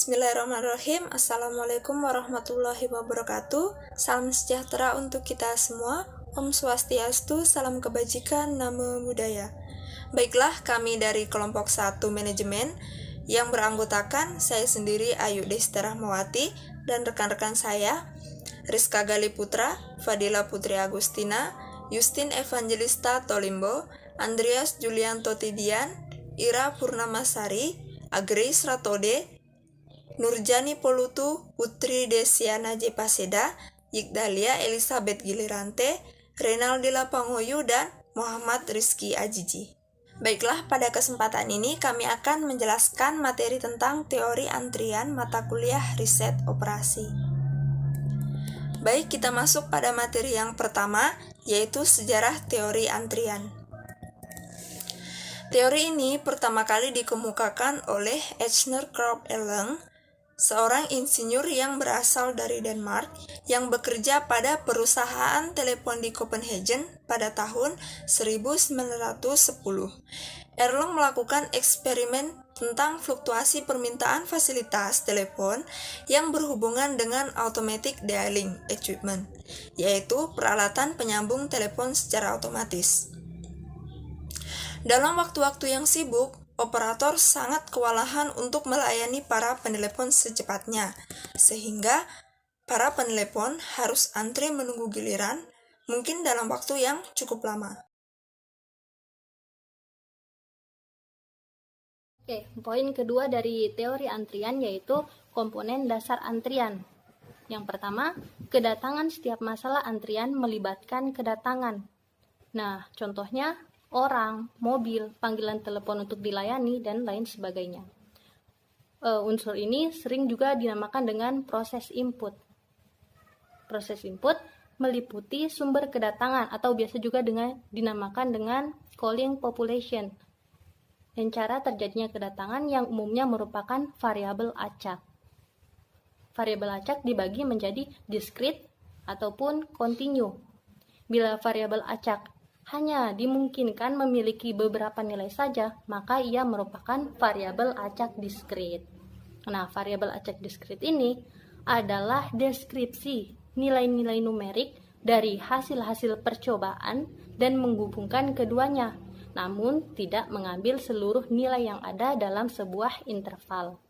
Bismillahirrahmanirrahim. Assalamualaikum warahmatullahi wabarakatuh. Salam sejahtera untuk kita semua. Om Swastiastu, salam kebajikan, namo buddhaya. Baiklah, kami dari kelompok 1 manajemen yang beranggotakan saya sendiri Ayu Desti Rahmawati dan rekan-rekan saya Rizka Gali Putra, Fadila Putri Agustina, Justin Evangelista Tolimbo, Andreas Julianto Tidian, Ira Purnamasari, Agris Ratode, Nurjani Polutu, Putri Desiana Jepaseda, Yigdalia Elizabeth Gilirante, Renaldi Lapangoyu, dan Muhammad Rizky Ajiji. Baiklah, pada kesempatan ini kami akan menjelaskan materi tentang teori antrian mata kuliah riset operasi. Baik, kita masuk pada materi yang pertama, yaitu sejarah teori antrian. Teori ini pertama kali dikemukakan oleh Ejner Krop Eleng, seorang insinyur yang berasal dari Denmark yang bekerja pada perusahaan telepon di Copenhagen pada tahun 1910. Erlang melakukan eksperimen tentang fluktuasi permintaan fasilitas telepon yang berhubungan dengan automatic dialing equipment, yaitu peralatan penyambung telepon secara otomatis. Dalam waktu-waktu yang sibuk, operator sangat kewalahan untuk melayani para penelepon secepatnya, sehingga para penelepon harus antri menunggu giliran, mungkin dalam waktu yang cukup lama. Oke, poin kedua dari teori antrian yaitu komponen dasar antrian. Yang pertama, kedatangan setiap masalah antrian melibatkan kedatangan. Nah, contohnya orang, mobil, panggilan telepon untuk dilayani, dan lain sebagainya. Unsur ini sering juga dinamakan dengan proses input. Proses input meliputi sumber kedatangan atau biasa juga dinamakan dengan calling population. Dan cara terjadinya kedatangan yang umumnya merupakan variabel acak. Variabel acak dibagi menjadi discrete ataupun continue. Bila variabel acak hanya dimungkinkan memiliki beberapa nilai saja, maka ia merupakan variabel acak diskrit. Nah, variabel acak diskrit ini adalah deskripsi nilai-nilai numerik dari hasil-hasil percobaan dan menghubungkan keduanya, namun tidak mengambil seluruh nilai yang ada dalam sebuah interval.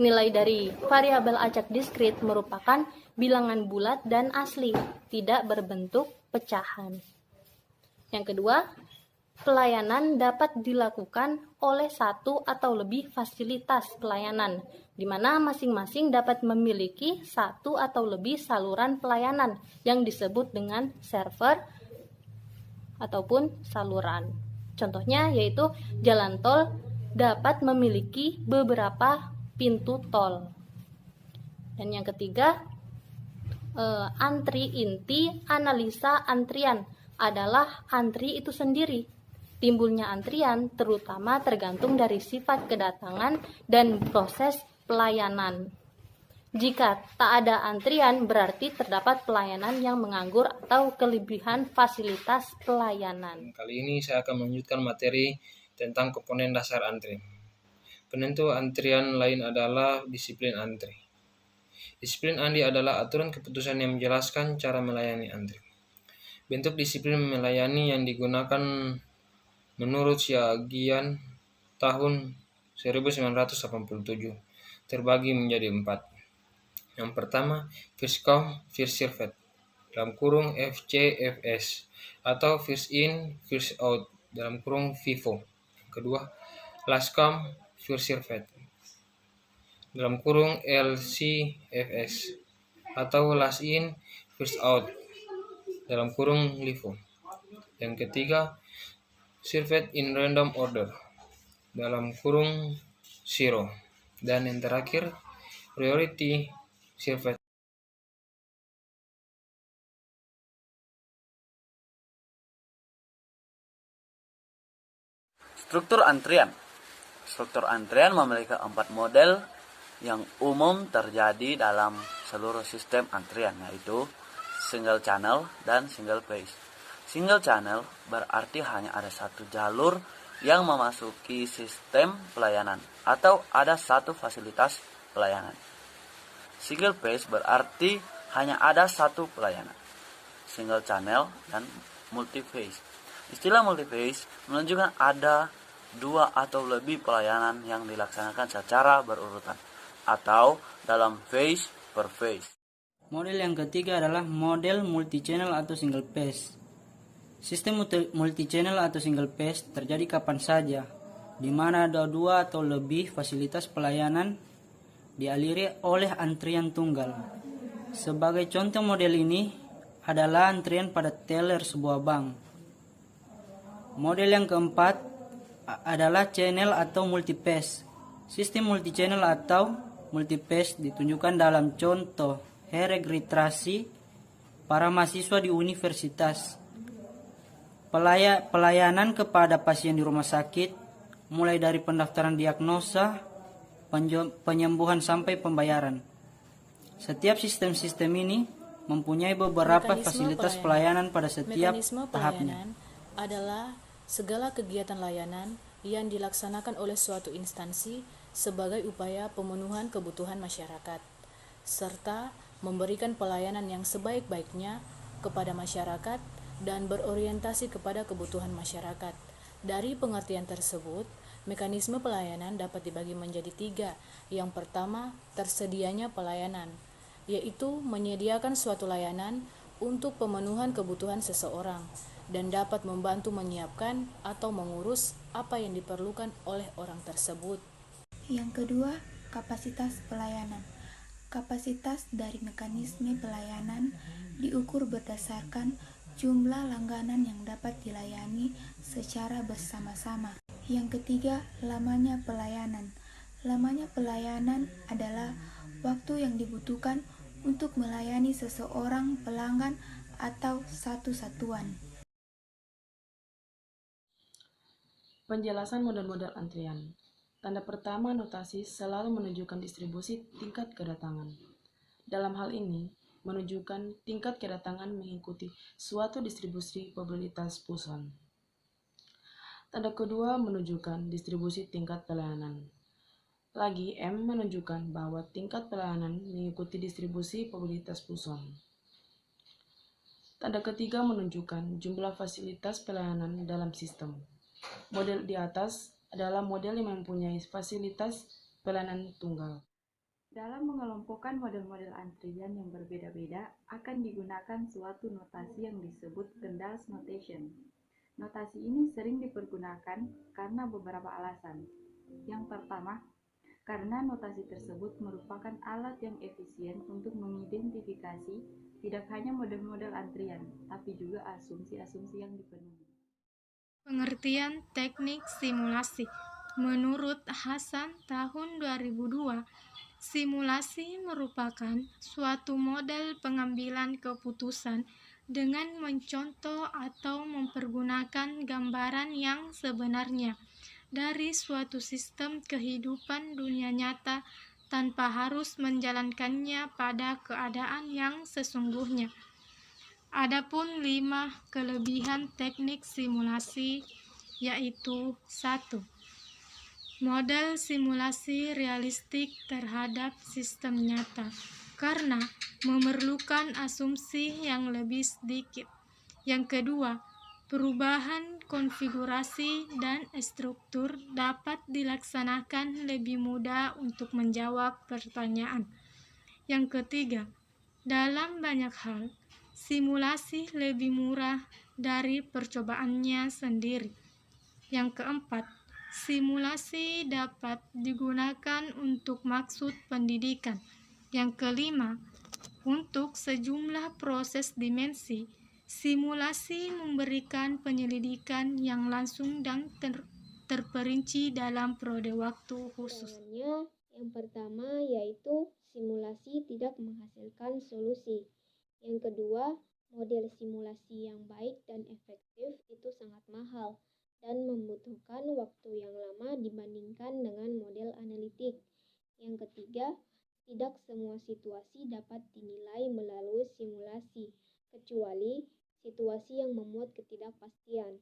Nilai dari variabel acak diskrit merupakan bilangan bulat dan asli, tidak berbentuk pecahan. Yang kedua, pelayanan dapat dilakukan oleh satu atau lebih fasilitas pelayanan, di mana masing-masing dapat memiliki satu atau lebih saluran pelayanan yang disebut dengan server ataupun saluran. Contohnya yaitu jalan tol dapat memiliki beberapa pintu tol. Dan yang ketiga, antri inti analisa antrian adalah antri itu sendiri. Timbulnya antrian terutama tergantung dari sifat kedatangan dan proses pelayanan. Jika tak ada antrian, berarti terdapat pelayanan yang menganggur atau kelebihan fasilitas pelayanan. Kali ini saya akan melanjutkan materi tentang komponen dasar antri. Penentu antrian lain adalah disiplin antri. Disiplin antri adalah aturan keputusan yang menjelaskan cara melayani antri. Bentuk disiplin melayani yang digunakan menurut Xiaojian tahun 1987 terbagi menjadi 4. Yang pertama, first come, first served, (FCFS), atau first in, first out, (FIFO). Yang kedua, last come, first served, (LCFS), atau last in, first out, (LIFO). Yang ketiga, served in random order, (zero). Dan yang terakhir, priority served. Struktur antrian. Struktur antrian memiliki 4 model yang umum terjadi dalam seluruh sistem antrian, yaitu single channel dan single phase. Single channel berarti hanya ada satu jalur yang memasuki sistem pelayanan atau ada satu fasilitas pelayanan. Single phase berarti hanya ada satu pelayanan, single channel dan multi phase. Istilah multi phase menunjukkan ada dua atau lebih pelayanan yang dilaksanakan secara berurutan atau dalam phase per phase. Model yang ketiga adalah model multi-channel atau single phase. Sistem multi-channel atau single phase terjadi kapan saja, di mana ada dua atau lebih fasilitas pelayanan dialiri oleh antrian tunggal. Sebagai contoh model ini adalah antrian pada teller sebuah bank. Model yang keempat adalah channel atau multi-phase. Sistem multi-channel atau multi-phase ditunjukkan dalam contoh registrasi para mahasiswa di universitas. Pelayanan kepada pasien di rumah sakit, mulai dari pendaftaran diagnosa, penyembuhan sampai pembayaran. Setiap sistem-sistem ini mempunyai beberapa fasilitas pelayanan pada setiap tahapnya. Adalah segala kegiatan layanan yang dilaksanakan oleh suatu instansi sebagai upaya pemenuhan kebutuhan masyarakat, serta memberikan pelayanan yang sebaik-baiknya kepada masyarakat dan berorientasi kepada kebutuhan masyarakat. Dari pengertian tersebut, mekanisme pelayanan dapat dibagi menjadi 3. Yang pertama, tersedianya pelayanan, yaitu menyediakan suatu layanan untuk pemenuhan kebutuhan seseorang dan dapat membantu menyiapkan atau mengurus apa yang diperlukan oleh orang tersebut. Yang kedua, kapasitas pelayanan. Kapasitas dari mekanisme pelayanan diukur berdasarkan jumlah langganan yang dapat dilayani secara bersama-sama. Yang ketiga, lamanya pelayanan. Lamanya pelayanan adalah waktu yang dibutuhkan untuk melayani seseorang pelanggan atau satu satuan. Penjelasan model-model antrian. Tanda pertama, notasi selalu menunjukkan distribusi tingkat kedatangan. Dalam hal ini, menunjukkan tingkat kedatangan mengikuti suatu distribusi probabilitas Poisson. Tanda kedua menunjukkan distribusi tingkat pelayanan. Lagi, M menunjukkan bahwa tingkat pelayanan mengikuti distribusi probabilitas Poisson. Tanda ketiga menunjukkan jumlah fasilitas pelayanan dalam sistem. Model di atas adalah model yang mempunyai fasilitas pelayanan tunggal. Dalam mengelompokkan model-model antrian yang berbeda-beda, akan digunakan suatu notasi yang disebut Kendall's notation. Notasi ini sering dipergunakan karena beberapa alasan. Yang pertama, karena notasi tersebut merupakan alat yang efisien untuk mengidentifikasi tidak hanya model-model antrian, tapi juga asumsi-asumsi yang dipenuhi. Pengertian teknik simulasi. Menurut Hasan tahun 2002, simulasi merupakan suatu model pengambilan keputusan dengan mencontoh atau mempergunakan gambaran yang sebenarnya dari suatu sistem kehidupan dunia nyata tanpa harus menjalankannya pada keadaan yang sesungguhnya. Adapun 5 kelebihan teknik simulasi yaitu 1. Model simulasi realistik terhadap sistem nyata karena memerlukan asumsi yang lebih sedikit. Yang kedua, perubahan konfigurasi dan struktur dapat dilaksanakan lebih mudah untuk menjawab pertanyaan. Yang ketiga, dalam banyak hal, simulasi lebih murah dari percobaannya sendiri. Yang keempat, simulasi dapat digunakan untuk maksud pendidikan. Yang kelima, untuk sejumlah proses dimensi, simulasi memberikan penyelidikan yang langsung dan terperinci dalam periode waktu khusus. Yang pertama yaitu simulasi tidak menghasilkan solusi. Yang kedua, model simulasi yang baik dan efektif itu sangat mahal dan membutuhkan waktu yang lama dibandingkan dengan model analitik. Yang ketiga, tidak semua situasi dapat dinilai melalui simulasi, kecuali situasi yang memuat ketidakpastian.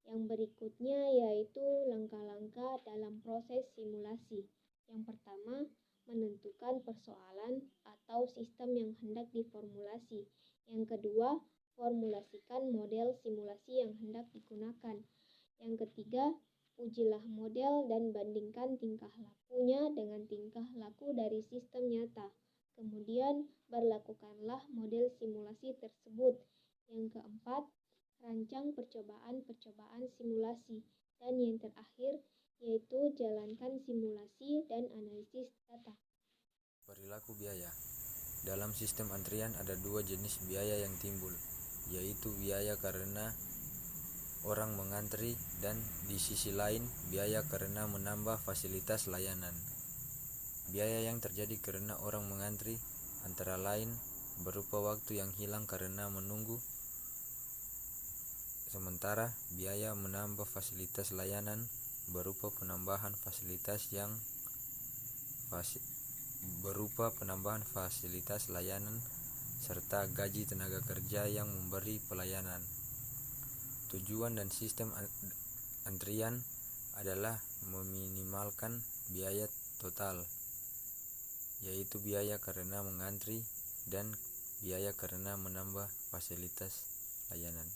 Yang berikutnya yaitu langkah-langkah dalam proses simulasi. Yang pertama, menentukan persoalan atau sistem yang hendak diformulasi. Yang kedua, formulasikan model simulasi yang hendak digunakan. Yang ketiga, ujilah model dan bandingkan tingkah lakunya dengan tingkah laku dari sistem nyata. Kemudian, berlakukanlah model simulasi tersebut. Yang keempat, rancang percobaan-percobaan simulasi. Dan yang terakhir, yaitu jalankan simulasi dan analisis data. Perilaku biaya. Dalam sistem antrian ada dua jenis biaya yang timbul, yaitu biaya karena orang mengantri dan di sisi lain biaya karena menambah fasilitas layanan. Biaya yang terjadi karena orang mengantri antara lain berupa waktu yang hilang karena menunggu, sementara biaya menambah fasilitas layanan berupa penambahan fasilitas layanan serta gaji tenaga kerja yang memberi pelayanan. Tujuan dan sistem antrian adalah meminimalkan biaya total, yaitu biaya karena mengantri dan biaya karena menambah fasilitas layanan.